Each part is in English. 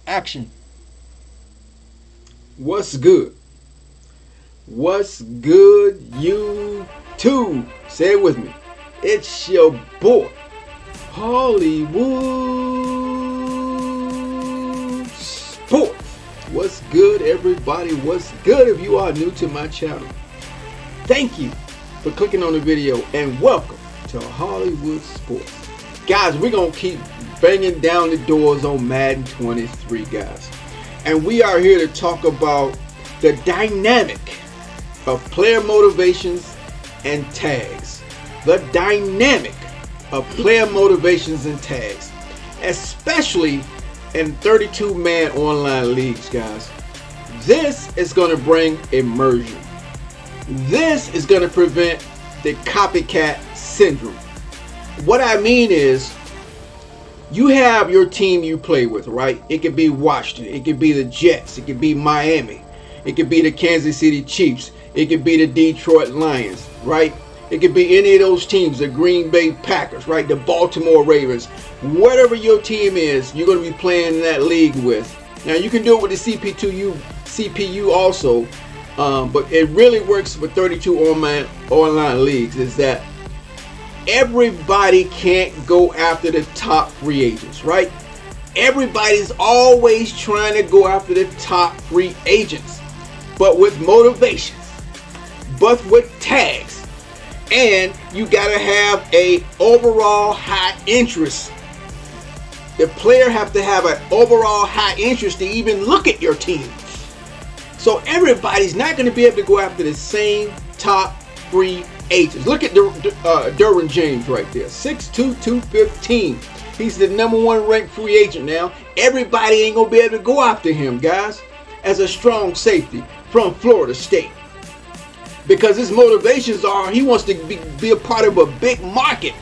Action. What's good? What's good, YouTube? Say it with me. It's your boy, Hollywood Sports. What's good, everybody? What's good if you are new to my channel? Thank you for clicking on the video and welcome to Hollywood Sports. Guys, we're going to keep banging down the doors on Madden 23, guys. And we are here to talk about the dynamic of player motivations and tags. The dynamic of player motivations and tags, especially in 32-man online leagues, guys. This is going to bring immersion. This is going to prevent the copycat syndrome. What I mean is, you have your team you play with, right? It could be Washington, it could be the Jets, it could be Miami, it could be the Kansas City Chiefs, it could be the Detroit Lions, right? It could be any of those teams, the Green Bay Packers, right? The Baltimore Ravens. Whatever your team is, you're going to be playing in that league with. Now, you can do it with the CPU also, but it really works for 32 online leagues, is that everybody can't go after the top free agents, right? Everybody's always trying to go after the top free agents, but with motivations, but with tags, and you gotta have a overall high interest. The player have to have an overall high interest to even look at your team. So everybody's not going to be able to go after the same top free agents. Look at Derwin James right there, 6'2", 215. He's the #1 ranked free agent now. Everybody ain't gonna be able to go after him, guys, as a strong safety from Florida State, because his motivations are he wants to be a part of a big market,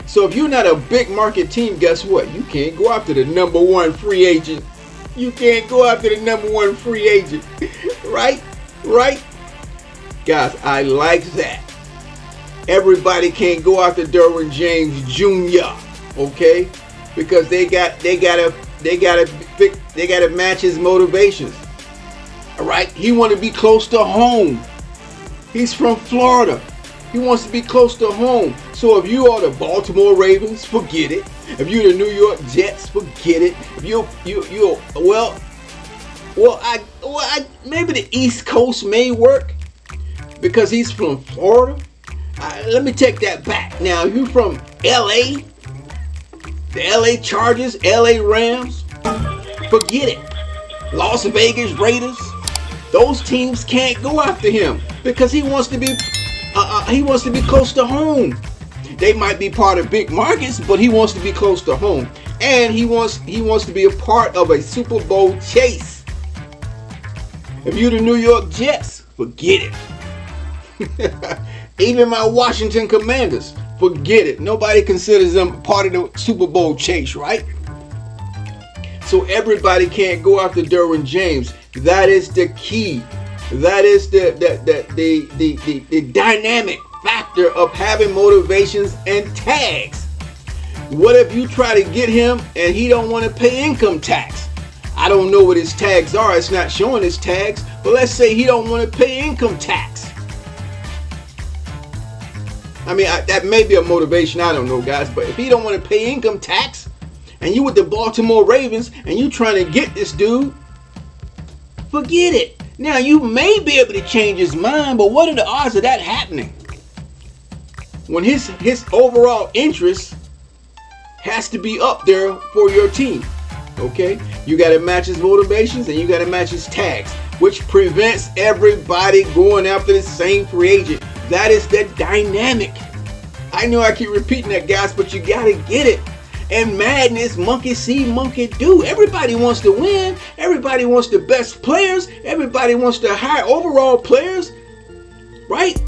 So if you're not a big market team, guess what? You can't go after the #1 free agent. You can't go after the #1 free agent, right? Guys, I like that. Everybody can't go after Derwin James Jr., okay? Because they gotta match his motivations. All right? He want to be close to home. He's from Florida. He wants to be close to home. So if you are the Baltimore Ravens, forget it. If you're the New York Jets, forget it. If maybe the East Coast may work, because he's from Florida. Let me take that back. Now, if you're from LA, the LA Chargers, LA Rams, forget it. Las Vegas Raiders, those teams can't go after him because he wants to be close to home. They might be part of big markets, but he wants to be close to home, and he wants to be a part of a Super Bowl chase. If you're the New York Jets, forget it. Even my Washington Commanders, forget it. Nobody considers them part of the Super Bowl chase, right? So everybody can't go after Derwin James. That is the key. That is the dynamic factor of having motivations and tags. What if you try to get him and he don't want to pay income tax? I don't know what his tags are. It's not showing his tags. But let's say he don't want to pay income tax. I mean, that may be a motivation. I don't know, guys. But if he don't want to pay income tax, and you with the Baltimore Ravens, and you trying to get this dude, forget it. Now, you may be able to change his mind, but what are the odds of that happening? When his overall interest has to be up there for your team, okay? You got to match his motivations, and you got to match his tags, which prevents everybody going after the same free agent. That is the dynamic. I know I keep repeating that, guys, but you got to get it. And Madden is monkey see, monkey do. Everybody wants to win. Everybody wants the best players. Everybody wants the high overall players, right?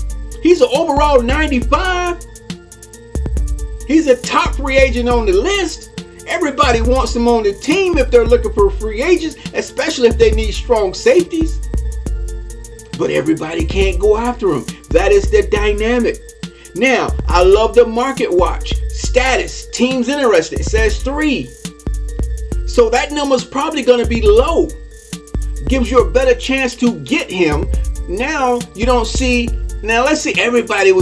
He's an overall 95. He's a top free agent on the list. Everybody wants him on the team if they're looking for free agents, especially if they need strong safeties. But everybody can't go after him. That is the dynamic. Now, I love the market watch. Status, teams interested. It says 3. So that number's probably going to be low. Gives you a better chance to get him. Now you don't see. Now let's say everybody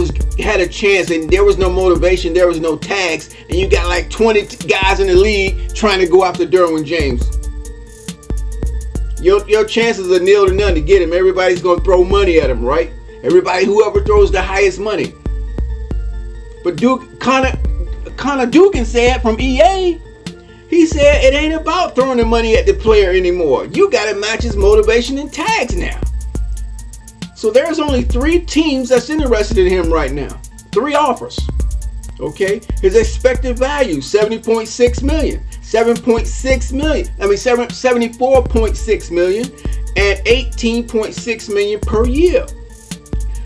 had a chance and there was no motivation, there was no tags, and you got like 20 guys in the league trying to go after Derwin James. Your chances are nil to none to get him. Everybody's going to throw money at him, right? Everybody, whoever throws the highest money. But Connor Dugan said from EA, he said it ain't about throwing the money at the player anymore. You got to match his motivation and tags now. So there's only 3 teams that's interested in him right now. 3 offers. Okay? His expected value, $70.6 million. 7.6 million. I mean 74.6 million and 18.6 million per year.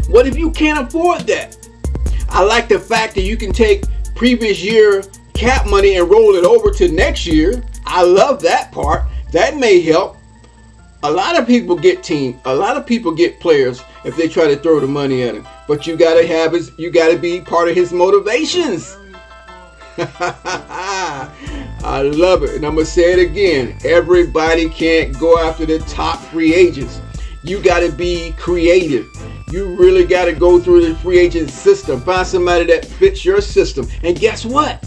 What if you can't afford that? I like the fact that you can take previous year cap money and roll it over to next year. I love that part. That may help. A lot of people get players if they try to throw the money at him. But you gotta be part of his motivations. I love it. And I'm gonna say it again. Everybody can't go after the top free agents. You gotta be creative. You really gotta go through the free agent system. Find somebody that fits your system. And guess what?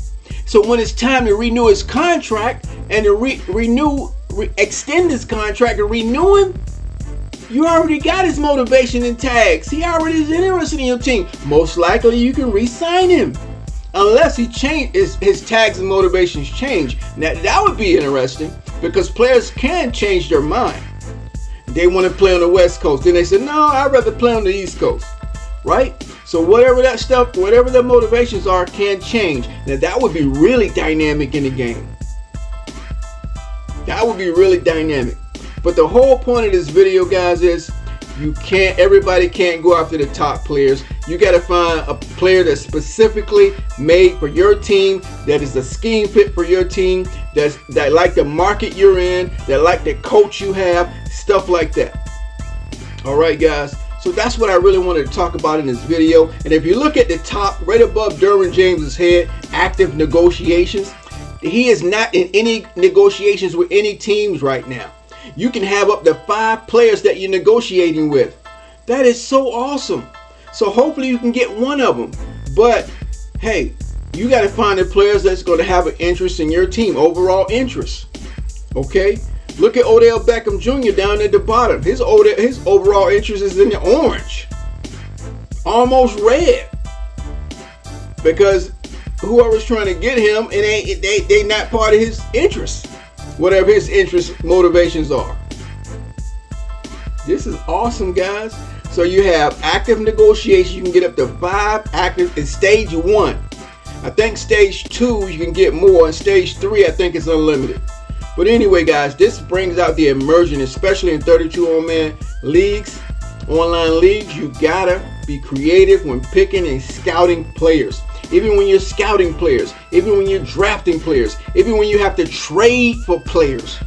So when it's time to renew his contract and to extend his contract and renew him, you already got his motivation and tags. He already is interested in your team. Most likely you can re-sign him. Unless his tags and motivations change. Now that would be interesting because players can change their mind. They want to play on the West Coast. Then they say, no, I'd rather play on the East Coast. Right? So whatever their motivations are can change. Now that would be really dynamic in the game. That would be really dynamic. But the whole point of this video, guys, is everybody can't go after the top players. You got to find a player that's specifically made for your team, that is a scheme fit for your team, that like the market you're in, that like the coach you have, stuff like that. All right, guys. So that's what I really wanted to talk about in this video. And if you look at the top, right above Derwin James's head, active negotiations, he is not in any negotiations with any teams right now. You can have up to 5 players that you're negotiating with. That is so awesome. So hopefully you can get one of them. But hey, you got to find the players that's going to have an interest in your team, overall interest. Okay? Look at Odell Beckham Jr. down at the bottom. His overall interest is in the orange. Almost red. Because whoever's trying to get him, they not part of his interest. Whatever his interest motivations are. This is awesome, guys. So you have active negotiation. You can get up to 5 active in stage 1. I think stage 2 you can get more. And stage 3 I think is unlimited. But anyway, guys, this brings out the immersion, especially in 32-man leagues, online leagues. You gotta be creative when picking and scouting players. Even when you're scouting players, even when you're drafting players, even when you have to trade for players,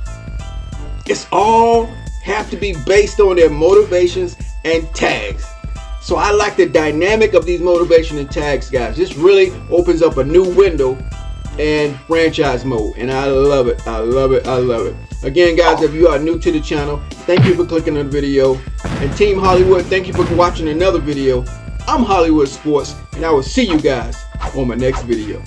it's all have to be based on their motivations and tags. So I like the dynamic of these motivation and tags, guys. This really opens up a new window in franchise mode, and I love it. I love it. I love it. Again, guys, if you are new to the channel, thank you for clicking on the video. And Team Hollywood, thank you for watching another video. I'm Hollywood Sports, and I will see you guys on my next video.